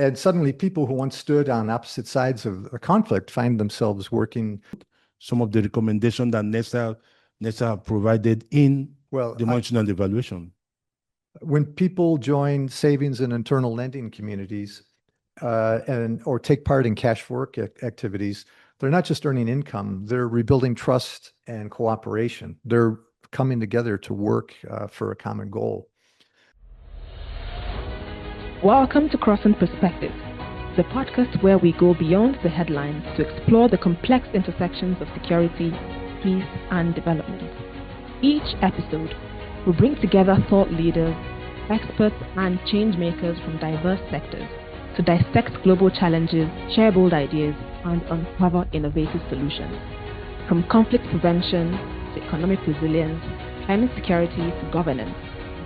And suddenly people who once stood on opposite sides of a conflict find themselves working. Some of the recommendations that Nextier provided in Well, the multinational evaluation. when people join savings and internal lending communities or take part in cash for work activities, they're not just earning income, they're rebuilding trust and cooperation. They're coming together to work for a common goal. Welcome to Crossing Perspectives, the podcast where we go beyond the headlines to explore the complex intersections of security, peace, and development. Each episode, we bring together thought leaders, experts, and change makers from diverse sectors to dissect global challenges, share bold ideas, and uncover innovative solutions. From conflict prevention to economic resilience, climate security to governance,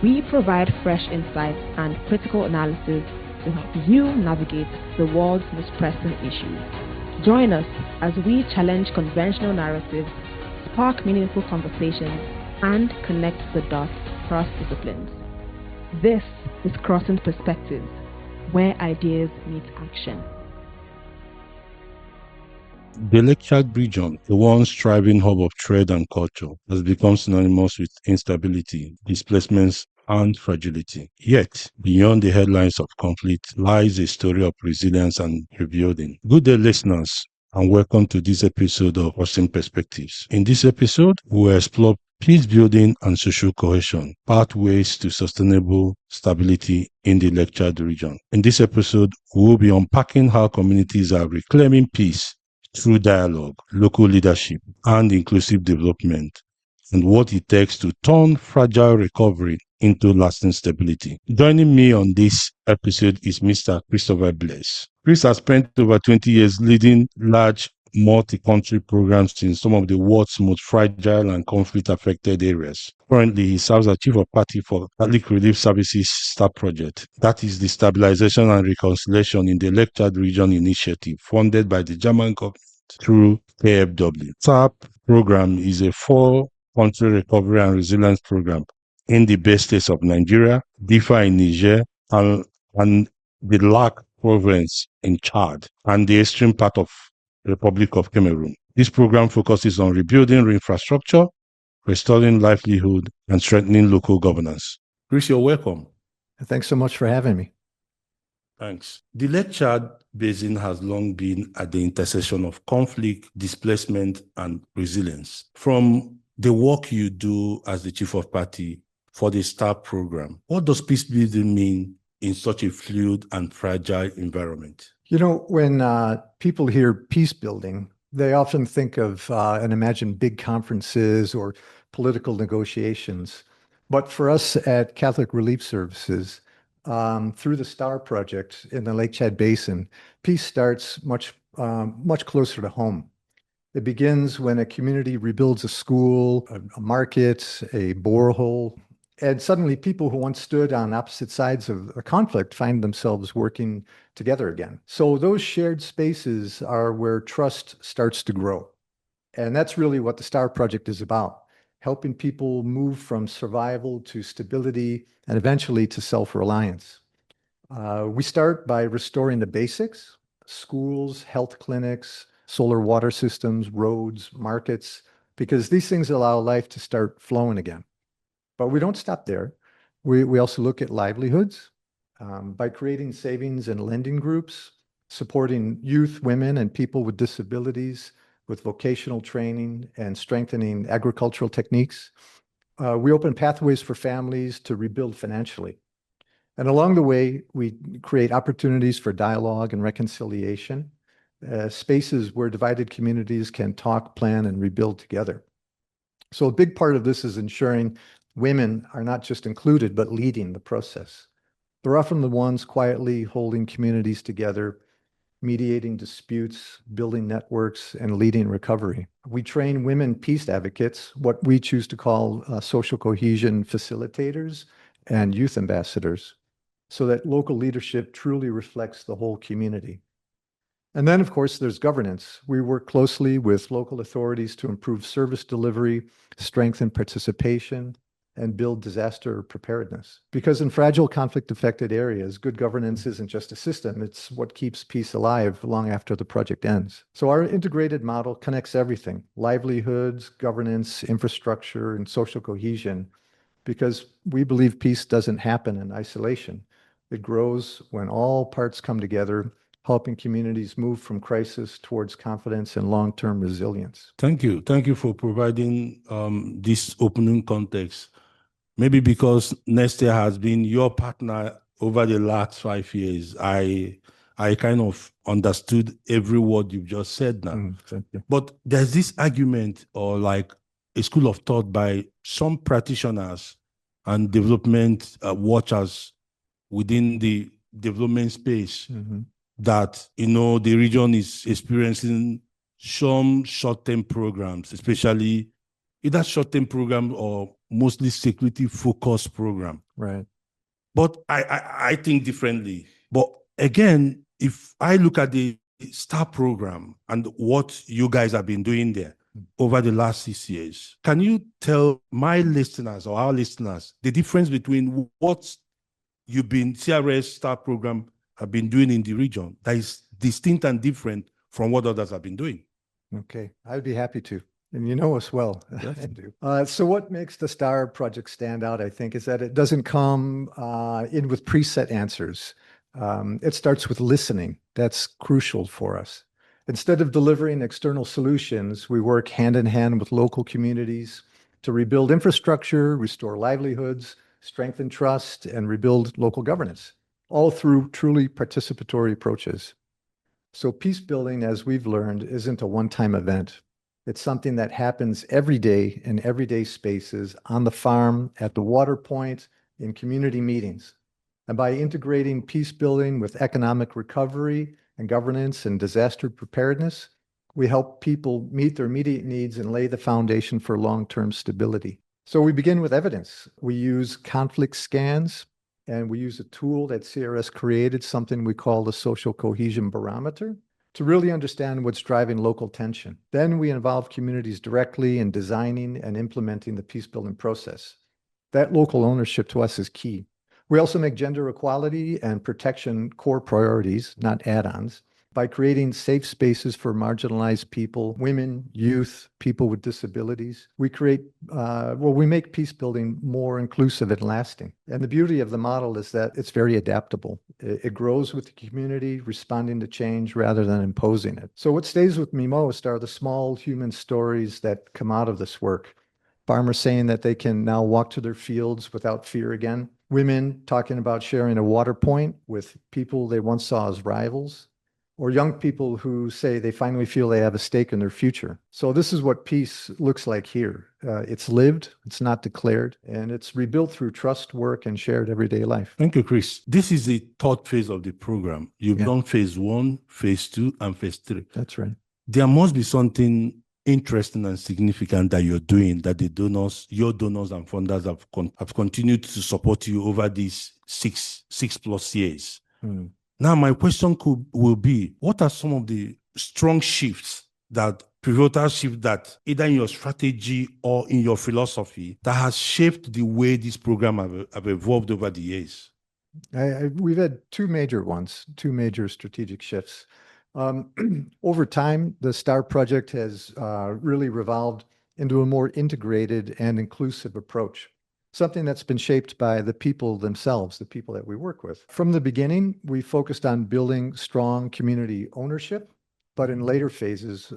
we provide fresh insights and critical analysis to help you navigate the world's most pressing issues. Join us as we challenge conventional narratives, spark meaningful conversations, and connect the dots across disciplines. This is Crossing Perspectives, where ideas meet action. The Lake Chad region, the once thriving hub of trade and culture, has become synonymous with instability, displacements, and fragility. Yet, beyond the headlines of conflict lies a story of resilience and rebuilding. Good day, listeners, and welcome to this episode of Crossing Perspectives. In this episode, we will explore peacebuilding and social cohesion, pathways to sustainable stability in the Lake Chad region. In this episode, we will be unpacking how communities are reclaiming peace through dialogue, local leadership, and inclusive development, and what it takes to turn fragile recovery into lasting stability. Joining me on this episode is Mr. Christopher Bleers. Chris has spent over 20 years leading large multi-country programs in some of the world's most fragile and conflict-affected areas. Currently, he serves as Chief of Party for Catholic Relief Services STAR project. That is the Stabilization and Reconciliation in the Lake Chad Region initiative, funded by the German government through KfW. STAR program is a 4-country recovery and resilience program in the best states of Nigeria, Difa in Niger, and the Lac province in Chad, and the eastern part of Republic of Cameroon. This program focuses on rebuilding infrastructure, restoring livelihood, and strengthening local governance. Chris, you're welcome. Thanks so much for having me. Thanks. The Lake Chad Basin has long been at the intersection of conflict, displacement, and resilience. From the work you do as the Chief of Party for the STAR program, what does peacebuilding mean in such a fluid and fragile environment? You know, when people hear peace building, they often think of and imagine big conferences or political negotiations. But for us at Catholic Relief Services, through the STAR project in the Lake Chad Basin, peace starts much closer to home. It begins when a community rebuilds a school, a market, a borehole, and suddenly people who once stood on opposite sides of a conflict find themselves working together again. So those shared spaces are where trust starts to grow. And that's really what the STAR project is about, helping people move from survival to stability and eventually to self-reliance. We start by restoring the basics: schools, health clinics, solar water systems, roads, markets, because these things allow life to start flowing again. But we don't stop there. We also look at livelihoods by creating savings and lending groups, supporting youth, women, and people with disabilities with vocational training and strengthening agricultural techniques. We open pathways for families to rebuild financially. And along the way, we create opportunities for dialogue and reconciliation, spaces where divided communities can talk, plan, and rebuild together. So a big part of this is ensuring women are not just included, but leading the process. They're often the ones quietly holding communities together, mediating disputes, building networks, and leading recovery. We train women peace advocates, what we choose to call social cohesion facilitators and youth ambassadors, so that local leadership truly reflects the whole community. And then, of course, there's governance. We work closely with local authorities to improve service delivery, strengthen participation, and build disaster preparedness. Because in fragile conflict-affected areas, good governance isn't just a system, it's what keeps peace alive long after the project ends. So our integrated model connects everything: livelihoods, governance, infrastructure, and social cohesion, because we believe peace doesn't happen in isolation. It grows when all parts come together, helping communities move from crisis towards confidence and long-term resilience. Thank you. Thank you for providing this opening context. Maybe because Nextier has been your partner over the last 5 years, I kind of understood every word you've just said now. Thank you. But there's this argument, or like a school of thought by some practitioners and development watchers within the development space, that, you know, the region is experiencing some short-term programs, especially either short-term program or mostly security-focused program. Right. But I think differently. But again, if I look at the STAR program and what you guys have been doing there over the last 6 years, can you tell my listeners or our listeners the difference between what you've been, CRS STAR program, have been doing in the region that is distinct and different from what others have been doing? Okay, I'd be happy to. And you know us well. Yes. I do. So what makes the STAR project stand out, I think, is that it doesn't come in with preset answers. It starts with listening. That's crucial for us. Instead of delivering external solutions, we work hand in hand with local communities to rebuild infrastructure, restore livelihoods, strengthen trust, and rebuild local governance, all through truly participatory approaches. So peace building, as we've learned, isn't a one-time event. It's something that happens every day in everyday spaces, on the farm, at the water point, in community meetings. And by integrating peace building with economic recovery and governance and disaster preparedness, we help people meet their immediate needs and lay the foundation for long-term stability. So we begin with evidence. We use conflict scans, and we use a tool that CRS created, something we call the social cohesion barometer, to really understand what's driving local tension. Then we involve communities directly in designing and implementing the peace-building process. That local ownership to us is key. We also make gender equality and protection core priorities, not add-ons, by creating safe spaces for marginalized people, women, youth, people with disabilities. We make peace building more inclusive and lasting. And the beauty of the model is that it's very adaptable. It grows with the community, responding to change rather than imposing it. So what stays with me most are the small human stories that come out of this work. Farmers saying that they can now walk to their fields without fear again. Women talking about sharing a water point with people they once saw as rivals. Or young people who say they finally feel they have a stake in their future. So this is what peace looks like here. It's lived, it's not declared, and it's rebuilt through trust, work, and shared everyday life. Thank you, Chris. This is the third phase of the program. You've done phase 1, phase 2, and phase 3. That's right. There must be something interesting and significant that you're doing that the donors, your donors and funders have continued to support you over these six plus years. Now, my question will be, what are some of the strong shifts, that pivotal shift that either in your strategy or in your philosophy that has shaped the way this program have evolved over the years? We've had two major strategic shifts. Over time, the STAR project has really revolved into a more integrated and inclusive approach, something that's been shaped by the people themselves, the people that we work with. From the beginning, we focused on building strong community ownership, but in later phases,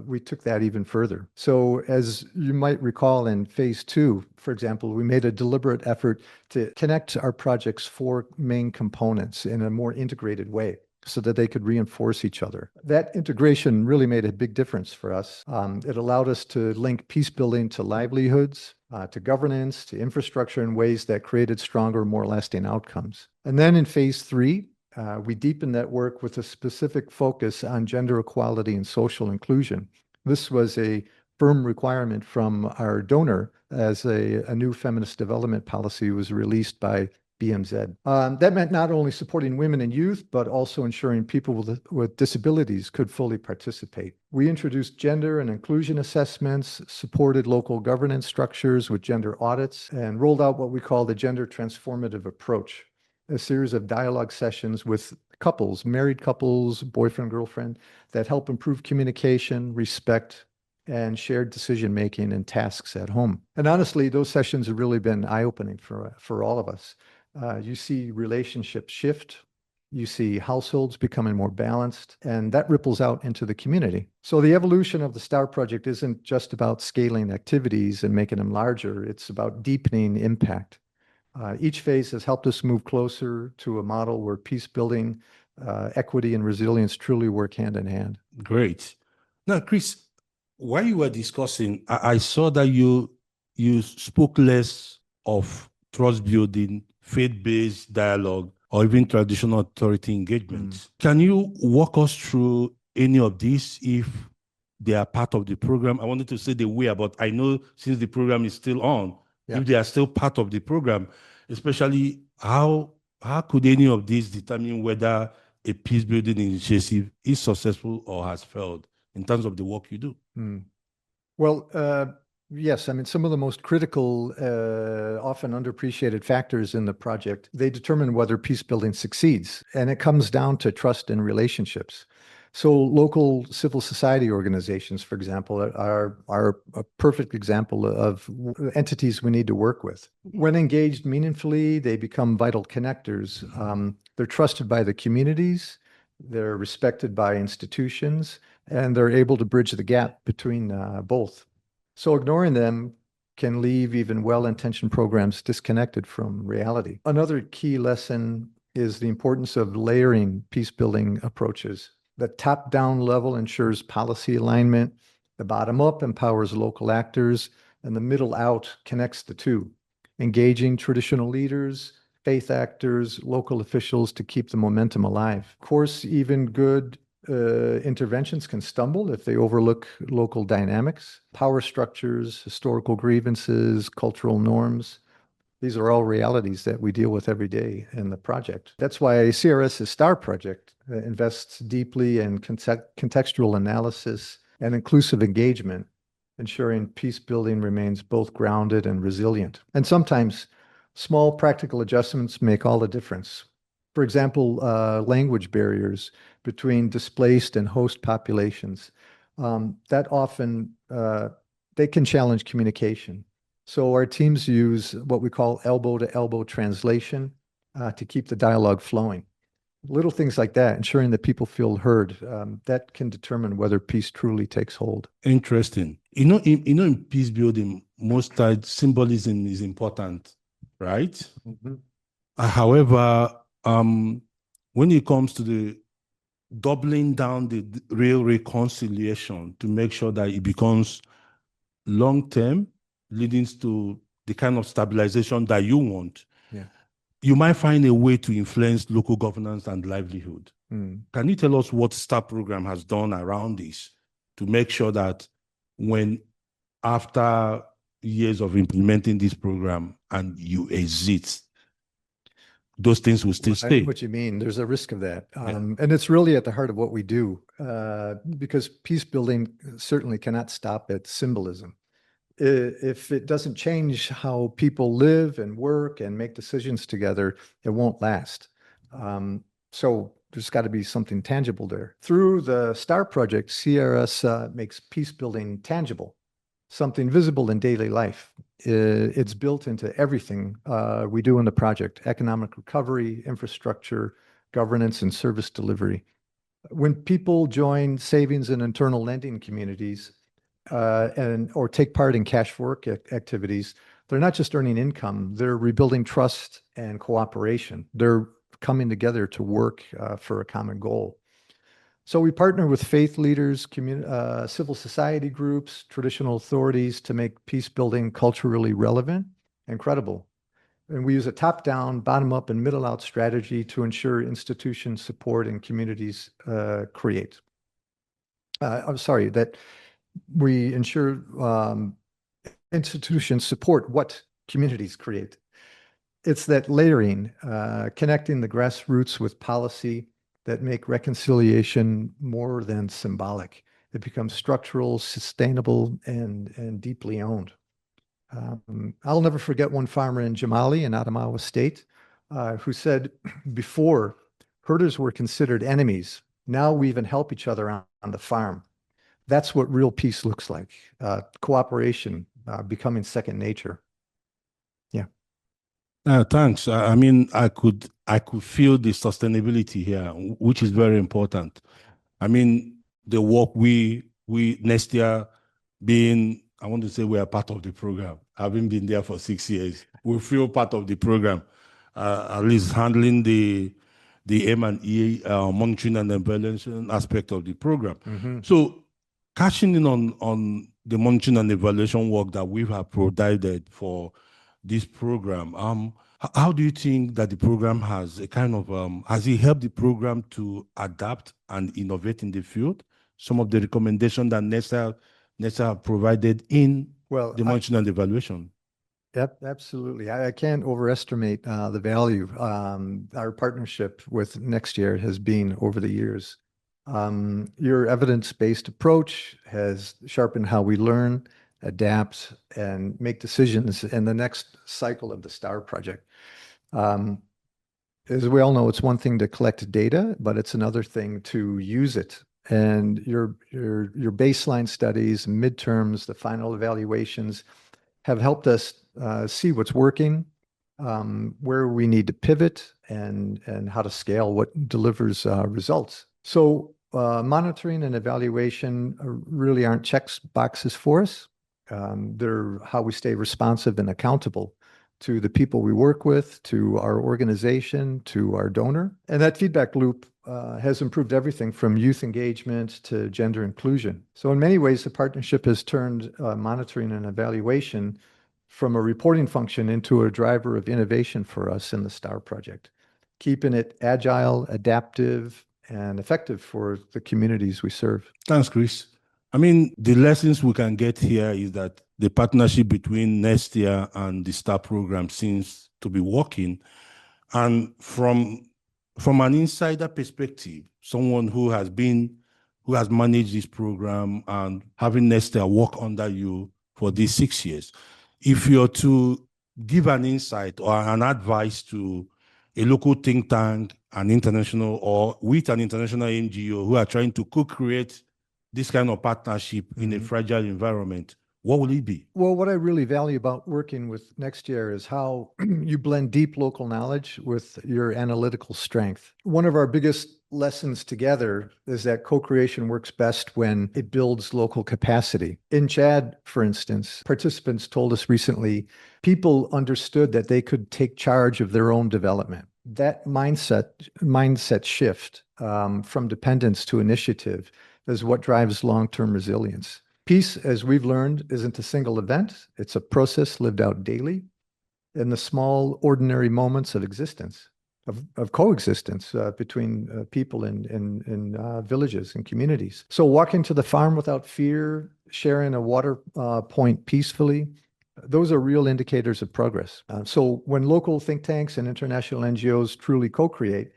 we took that even further. So as you might recall in phase 2, for example, we made a deliberate effort to connect our project's 4 main components in a more integrated way, so that they could reinforce each other. That integration really made a big difference for us. It allowed us to link peace building to livelihoods, to governance, to infrastructure in ways that created stronger, more lasting outcomes. And then in phase 3, we deepened that work with a specific focus on gender equality and social inclusion. This was a firm requirement from our donor as a new feminist development policy was released by BMZ. That meant not only supporting women and youth, but also ensuring people with disabilities could fully participate. We introduced gender and inclusion assessments, supported local governance structures with gender audits, and rolled out what we call the gender transformative approach, a series of dialogue sessions with couples, married couples, boyfriend, girlfriend, that help improve communication, respect, and shared decision-making and tasks at home. And honestly, those sessions have really been eye-opening for all of us. You see relationships shift, you see households becoming more balanced, and that ripples out into the community. So the evolution of the STAR project isn't just about scaling activities and making them larger, it's about deepening impact. Each phase has helped us move closer to a model where peace building, equity, and resilience truly work hand in hand. Great. Now, Chris, while you were discussing, I saw that you spoke less of trust building, faith-based dialogue, or even traditional authority engagement. Can you walk us through any of these if they are part of the program? I wanted to say the way, but I know since the program is still on, if they are still part of the program, especially how could any of these determine whether a peace building initiative is successful or has failed in terms of the work you do? Well, yes, I mean, some of the most critical, often underappreciated factors in the project, they determine whether peace building succeeds, and it comes down to trust and relationships. So local civil society organizations, for example, are a perfect example of entities we need to work with. When engaged meaningfully, they become vital connectors. They're trusted by the communities, they're respected by institutions, and they're able to bridge the gap between both. So ignoring them can leave even well-intentioned programs disconnected from reality. Another key lesson is the importance of layering peace-building approaches. The top-down level ensures policy alignment, the bottom-up empowers local actors, and the middle-out connects the two, engaging traditional leaders, faith actors, local officials to keep the momentum alive. Of course, even good interventions can stumble if they overlook local dynamics, power structures, historical grievances, cultural norms. These are all realities that we deal with every day in the project. That's why CRS's STAR project invests deeply in contextual analysis and inclusive engagement, ensuring peace building remains both grounded and resilient. And sometimes small practical adjustments make all the difference. For example, language barriers between displaced and host populations. That often, they can challenge communication. So our teams use what we call elbow-to-elbow translation to keep the dialogue flowing. Little things like that, ensuring that people feel heard, that can determine whether peace truly takes hold. Interesting. In peace building, most times symbolism is important, right? However, when it comes to the doubling down the real reconciliation to make sure that it becomes long-term, leading to the kind of stabilization that you want, you might find a way to influence local governance and livelihood. Can you tell us what STAR program has done around this to make sure that when, after years of implementing this program and you exit, those things will still stay? I know what you mean. There's a risk of that. And it's really at the heart of what we do, because peace building certainly cannot stop at symbolism. If it doesn't change how people live and work and make decisions together, it won't last. So there's got to be something tangible there. Through the STAR project, CRS makes peace building tangible, something visible in daily life. It's built into everything we do in the project: economic recovery, infrastructure, governance, and service delivery. When people join savings and internal lending communities, or take part in cash for work activities, they're not just earning income, they're rebuilding trust and cooperation. They're coming together to work for a common goal. So we partner with faith leaders, civil society groups, traditional authorities to make peace building culturally relevant and credible. And we use a top-down, bottom-up, and middle-out strategy to ensure institution support and communities that we ensure institutions support what communities create. It's that layering, connecting the grassroots with policy that make reconciliation more than symbolic. It becomes structural, sustainable, and deeply owned. I'll never forget one farmer in Jamali in Adamawa State who said, before, herders were considered enemies. Now we even help each other on the farm. That's what real peace looks like. Cooperation, becoming second nature. Yeah. Thanks. I mean, I could feel the sustainability here, which is very important. I mean, the work we Nextier being, I want to say we are part of the program. Having been there for 6 years, we feel part of the program, at least handling the M&E monitoring and evaluation aspect of the program. Mm-hmm. So, catching in on the monitoring and evaluation work that we have provided for this program, how do you think that the program has a kind of has it helped the program to adapt and innovate in the field? Some of the recommendations that Nextier have provided in the monitoring and evaluation. Yep, absolutely. I can't overestimate the value our partnership with Nextier has been over the years. Your evidence-based approach has sharpened how we learn, adapt, and make decisions in the next cycle of the STAR project. As we all know, it's one thing to collect data, but it's another thing to use it. And your baseline studies, midterms, the final evaluations have helped us see what's working, where we need to pivot, and how to scale what delivers results. So monitoring and evaluation really aren't check boxes for us. They're how we stay responsive and accountable to the people we work with, to our organization, to our donor. And that feedback loop has improved everything from youth engagement to gender inclusion. So in many ways, the partnership has turned monitoring and evaluation from a reporting function into a driver of innovation for us in the STAR project, keeping it agile, adaptive, and effective for the communities we serve. Thanks, Chris. I mean, the lessons we can get here is that the partnership between Nextier and the STAR program seems to be working. And from an insider perspective, someone who has managed this program and having Nextier work under you for these 6 years, if you're to give an insight or an advice to a local think tank, an international, or with an international NGO who are trying to co-create this kind of partnership in a fragile environment, what will it be? Well, what I really value about working with Nextier is how you blend deep local knowledge with your analytical strength. One of our biggest lessons together is that co-creation works best when it builds local capacity. In Chad, for instance, participants told us recently, people understood that they could take charge of their own development. That mindset shift from dependence to initiative is what drives long-term resilience. Peace, as we've learned, isn't a single event. It's a process lived out daily in the small, ordinary moments of existence, of coexistence between people in villages and communities. So walking to the farm without fear, sharing a water point peacefully, those are real indicators of progress. So when local think tanks and international NGOs truly co-create,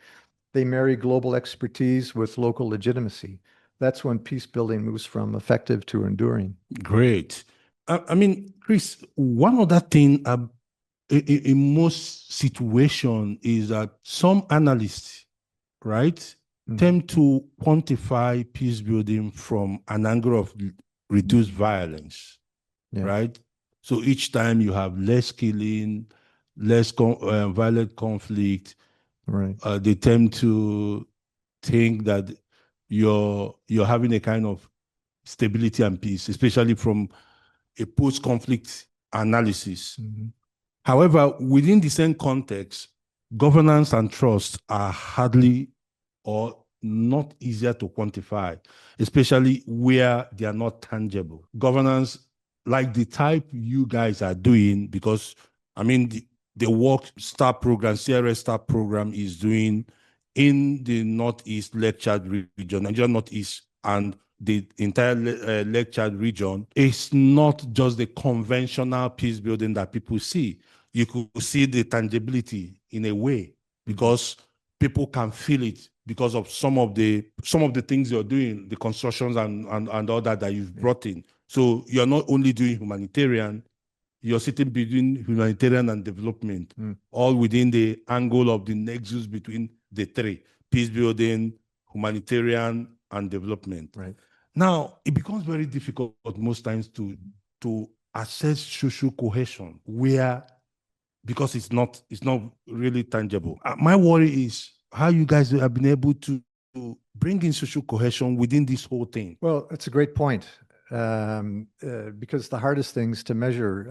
they marry global expertise with local legitimacy. That's when peace building moves from effective to enduring. Great. I mean, Chris, one other thing in most situations is that some analysts, right, tend to quantify peace building from an angle of reduced violence, right? So each time you have less killing, less violent conflict, right? They tend to think that you're having a kind of stability and peace, especially from a post-conflict analysis. However, within the same context, governance and trust are hardly or not easier to quantify, especially where they are not tangible. Governance, like the type you guys are doing, because I mean, the work STAR program, CRS STAR program is doing in the Northeast Lake Chad region, Nigeria Northeast, and the entire Lake Chad region, is not just the conventional peace building that people see. you could see the tangibility in a way, because people can feel it because of some of the things you're doing, the constructions and all that you've brought in. So you're not only doing humanitarian, you're sitting between humanitarian and development, all within the angle of the nexus between the three: peace building, humanitarian, and development. Right. Now, it becomes very difficult most times to assess social cohesion, because it's not really tangible. My worry is how you guys have been able to bring in social cohesion within this whole thing. Well, that's a great point. Because the hardest things to measure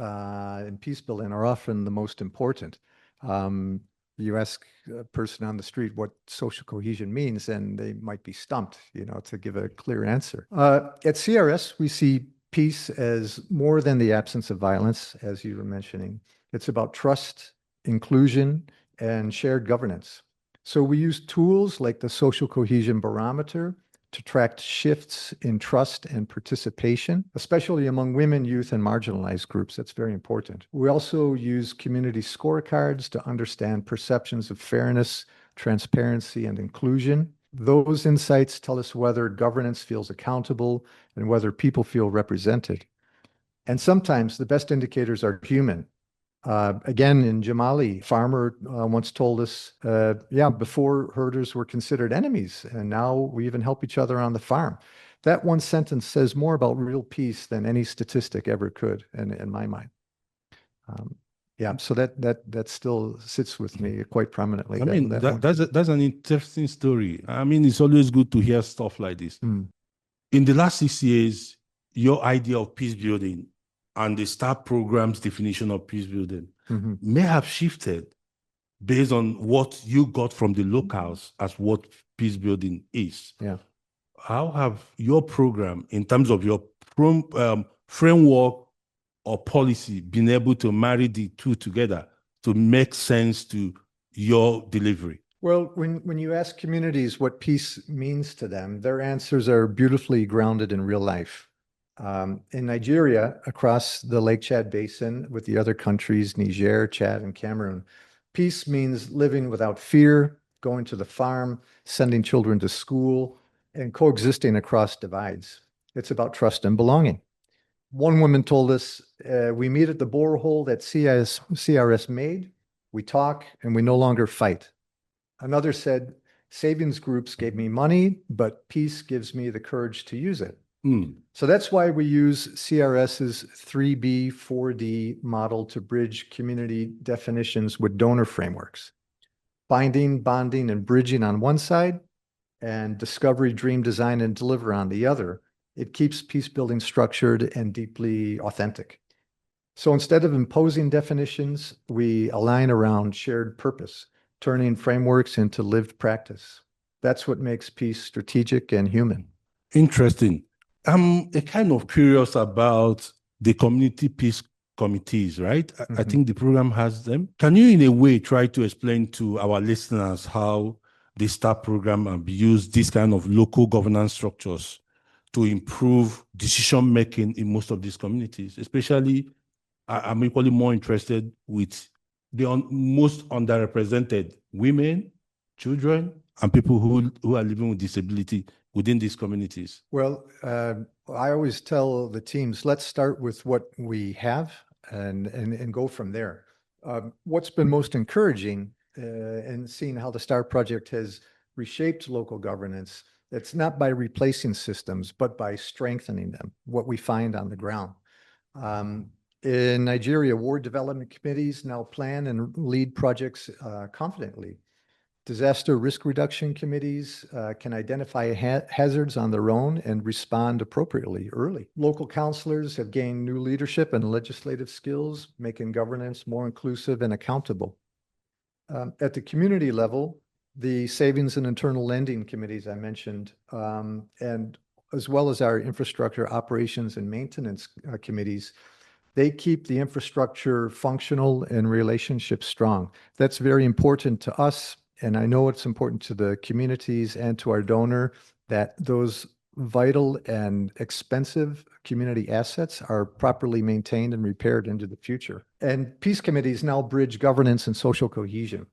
in peace building are often the most important. You ask a person on the street what social cohesion means, and they might be stumped, to give a clear answer. At CRS, we see peace as more than the absence of violence, as you were mentioning. It's about trust, inclusion, and shared governance. So we use tools like the Social Cohesion Barometer to track shifts in trust and participation, especially among women, youth, and marginalized groups. That's very important. We also use community scorecards to understand perceptions of fairness, transparency, and inclusion. Those insights tell us whether governance feels accountable and whether people feel represented. And sometimes the best indicators are human. Again, in Jamali, a farmer once told us, before herders were considered enemies, and now we even help each other on the farm. That one sentence says more about real peace than any statistic ever could, in my mind. So that still sits with me quite prominently. I mean, that's an interesting story. I mean, it's always good to hear stuff like this. In the last 6 years, your idea of peace building and the STAR program's definition of peace building may have shifted based on what you got from the locals as what peace building is. Yeah. How have your program, in terms of your framework or policy, been able to marry the two together to make sense to your delivery? Well, when you ask communities what peace means to them, their answers are beautifully grounded in real life. In Nigeria, across the Lake Chad Basin with the other countries, Niger, Chad, and Cameroon, peace means living without fear, going to the farm, sending children to school, and coexisting across divides. It's about trust and belonging. One woman told us, we meet at the borehole that CRS made, we talk, and we no longer fight. Another said, savings groups gave me money, but peace gives me the courage to use it. So that's why we use CRS's 3B, 4D model to bridge community definitions with donor frameworks. Binding, bonding, and bridging on one side, and discovery, dream, design, and deliver on the other. It keeps peace building structured and deeply authentic. So instead of imposing definitions, we align around shared purpose, turning frameworks into lived practice. That's what makes peace strategic and human. Interesting. I'm kind of curious about the community peace committees, right? I think the program has them. Can you, in a way, try to explain to our listeners how the STAR program have used this kind of local governance structures to improve decision-making in most of these communities? Especially, I'm equally more interested with the most underrepresented women, children, and people who are living with disability within these communities. Well, I always tell the teams, let's start with what we have and go from there. What's been most encouraging in seeing how the STAR project has reshaped local governance, it's not by replacing systems, but by strengthening them, what we find on the ground. In Nigeria, ward development committees now plan and lead projects confidently. Disaster risk reduction committees can identify hazards on their own and respond appropriately early. Local councilors have gained new leadership and legislative skills, making governance more inclusive and accountable. At the community level, the savings and internal lending committees I mentioned, and as well as our infrastructure operations and maintenance committees, they keep the infrastructure functional and relationships strong. That's very important to us. And I know it's important to the communities and to our donor that those vital and expensive community assets are properly maintained and repaired into the future. And peace committees now bridge governance and social cohesion.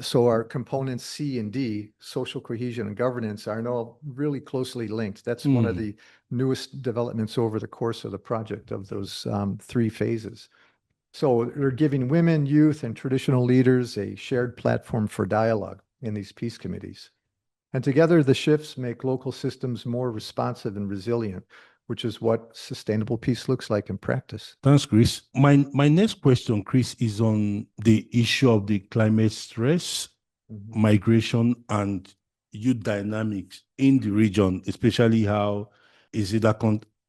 So our components C and D, social cohesion and governance, are now really closely linked. That's one of the newest developments over the course of the project of those 3 phases. So they're giving women, youth, and traditional leaders a shared platform for dialogue in these peace committees. And together, the shifts make local systems more responsive and resilient, which is what sustainable peace looks like in practice. Thanks, Chris. My next question, Chris, is on the issue of the climate stress, migration, and youth dynamics in the region, especially how is it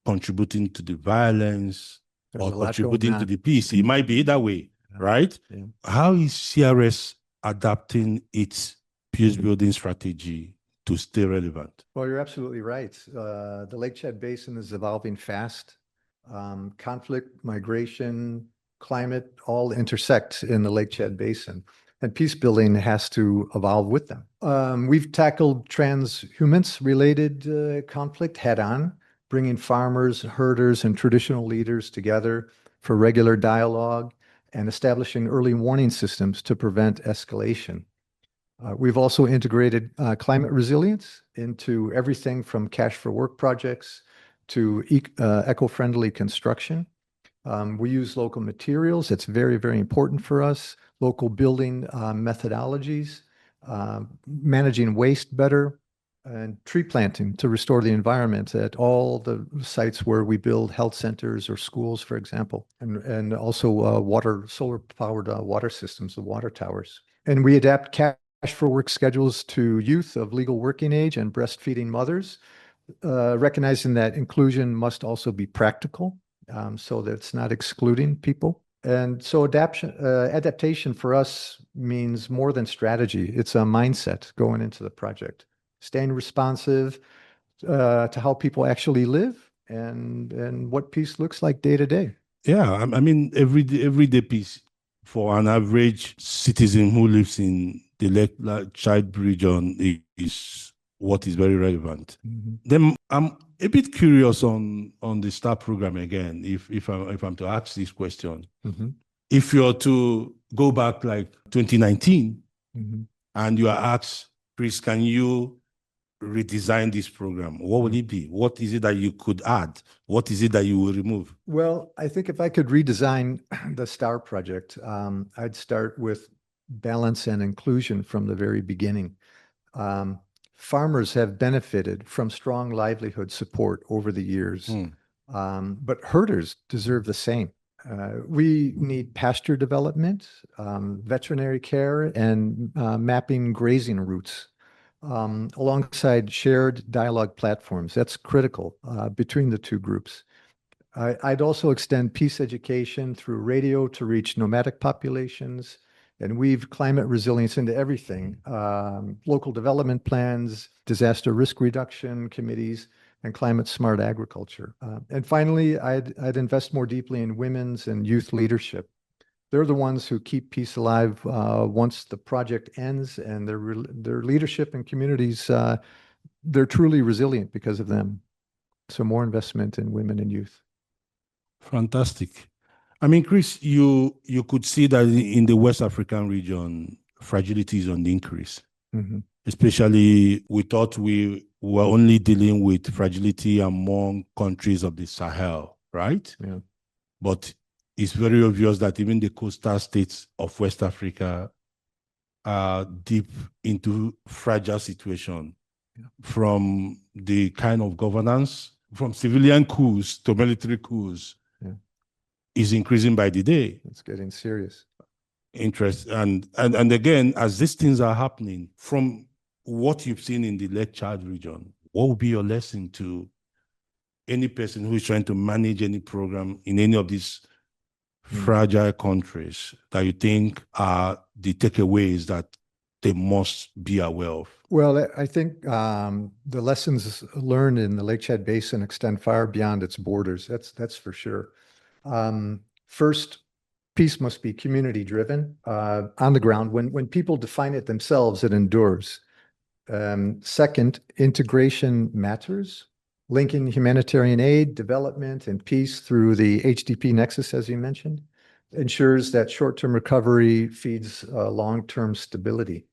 contributing to the violence or contributing to the peace? It might be either way, right? Yeah. How is CRS adapting its peace building strategy to stay relevant? Well, you're absolutely right. The Lake Chad Basin is evolving fast. Conflict, migration, climate all intersect in the Lake Chad Basin, and peace building has to evolve with them. We've tackled transhumance-related conflict head-on, bringing farmers, herders, and traditional leaders together for regular dialogue and establishing early warning systems to prevent escalation. We've also integrated climate resilience into everything from cash for work projects to eco-friendly construction. We use local materials. It's very, very important for us. Local building methodologies, managing waste better, and tree planting to restore the environment at all the sites where we build health centers or schools, for example, and also solar-powered water systems, the water towers. And we adapt cash for work schedules to youth of legal working age and breastfeeding mothers, recognizing that inclusion must also be practical, so that it's not excluding people. And so adaptation for us means more than strategy. It's a mindset going into the project, staying responsive to how people actually live and what peace looks like day to day. Yeah, I mean, everyday peace for an average citizen who lives in the Lake Chad region is what is very relevant. Then I'm a bit curious on the STAR program again, if I'm to ask this question. If you're to go back like 2019 and you are asked, Chris, can you redesign this program? What would it be? What is it that you could add? What is it that you will remove? Well, I think if I could redesign the STAR project, I'd start with balance and inclusion from the very beginning. Farmers have benefited from strong livelihood support over the years, but herders deserve the same. We need pasture development, veterinary care, and mapping grazing routes alongside shared dialogue platforms. That's critical between the two groups. I'd also extend peace education through radio to reach nomadic populations and weave climate resilience into everything, local development plans, disaster risk reduction committees, and climate smart agriculture. And finally, I'd invest more deeply in women's and youth leadership. They're the ones who keep peace alive once the project ends, and their leadership in communities, they're truly resilient because of them. So more investment in women and youth. Fantastic. I mean, Chris, you could see that in the West African region, fragility is on the increase. Especially, we thought we were only dealing with fragility among countries of the Sahel, right? Yeah. But it's very obvious that even the coastal states of West Africa are deep into fragile situation, from the kind of governance, from civilian coups to military coups, is increasing by the day. It's getting serious. Interest and again, as these things are happening, from what you've seen in the Lake Chad region, what would be your lesson to any person who is trying to manage any program in any of these fragile countries that you think are the takeaways that they must be aware of? Well, I think the lessons learned in the Lake Chad Basin extend far beyond its borders. That's for sure. First, peace must be community driven on the ground. When people define it themselves, it endures. Second, integration matters. Linking humanitarian aid, development, and peace through the HDP nexus, as you mentioned, ensures that short-term recovery feeds long-term stability.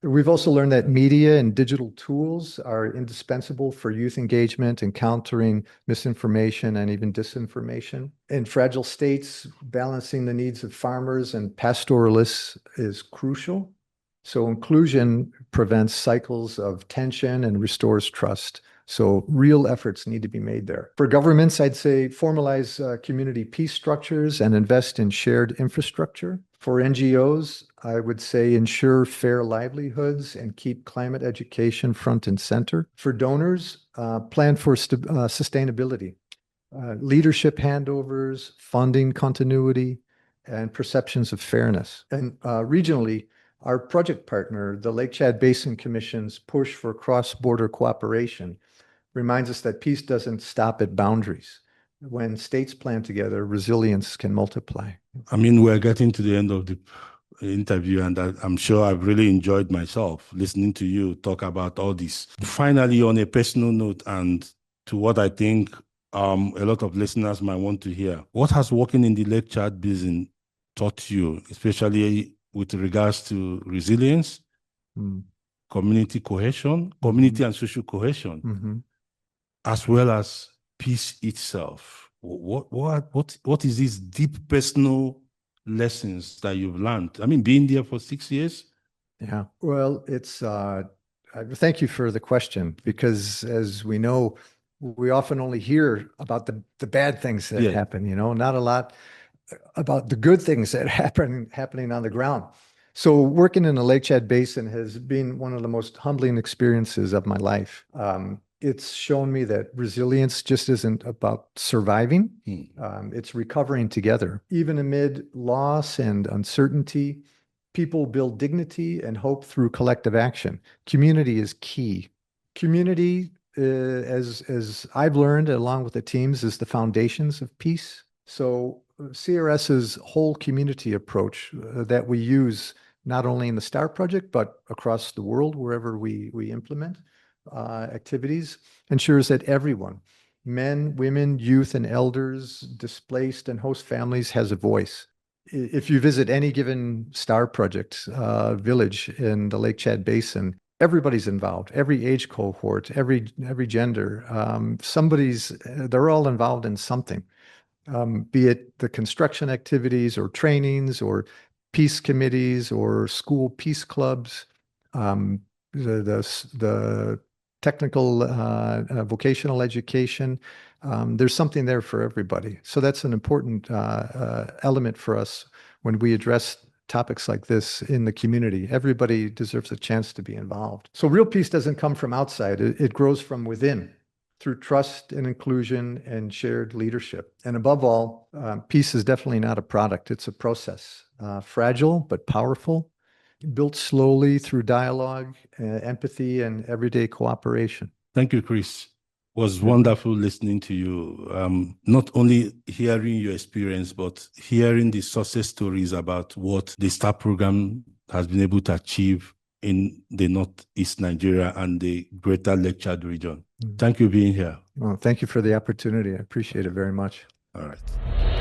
We've also learned that media and digital tools are indispensable for youth engagement and countering misinformation and even disinformation. In fragile states, balancing the needs of farmers and pastoralists is crucial. So inclusion prevents cycles of tension and restores trust. So real efforts need to be made there. For governments, I'd say formalize community peace structures and invest in shared infrastructure. For NGOs, I would say ensure fair livelihoods and keep climate education front and center. For donors, plan for sustainability, leadership handovers, funding continuity, and perceptions of fairness. And regionally, our project partner, the Lake Chad Basin Commission's push for cross-border cooperation reminds us that peace doesn't stop at boundaries. When states plan together, resilience can multiply. I mean, we're getting to the end of the interview, and I'm sure I've really enjoyed myself listening to you talk about all this. Finally, on a personal note, and to what I think a lot of listeners might want to hear, what has working in the Lake Chad Basin taught you, especially with regards to resilience, community cohesion, community and social cohesion, as well as peace itself? What is these deep personal lessons that you've learned? I mean, being there for 6 years? Yeah, well, it's thank you for the question, because as we know, we often only hear about the bad things that happen, you know, not a lot about the good things that happening on the ground. So working in the Lake Chad Basin has been one of the most humbling experiences of my life. It's shown me that resilience just isn't about surviving. It's recovering together. Even amid loss and uncertainty, people build dignity and hope through collective action. Community is key. Community, as I've learned along with the teams, is the foundations of peace. So CRS's whole community approach that we use not only in the STAR project, but across the world, wherever we implement activities, ensures that everyone, men, women, youth, and elders, displaced and host families, has a voice. If you visit any given STAR project village in the Lake Chad Basin, everybody's involved, every age cohort, every gender, they're all involved in something. Be it the construction activities or trainings or peace committees or school peace clubs, the technical vocational education. There's something there for everybody. So that's an important element for us when we address topics like this in the community. Everybody deserves a chance to be involved. So real peace doesn't come from outside. It grows from within, through trust and inclusion and shared leadership. And above all, peace is definitely not a product. It's a process, fragile but powerful, built slowly through dialogue, empathy, and everyday cooperation. Thank you, Chris. It was wonderful listening to you. Not only hearing your experience, but hearing the success stories about what the STAR program has been able to achieve in the Northeast Nigeria and the greater Lake Chad region. Thank you for being here. Well, thank you for the opportunity. I appreciate it very much. All right.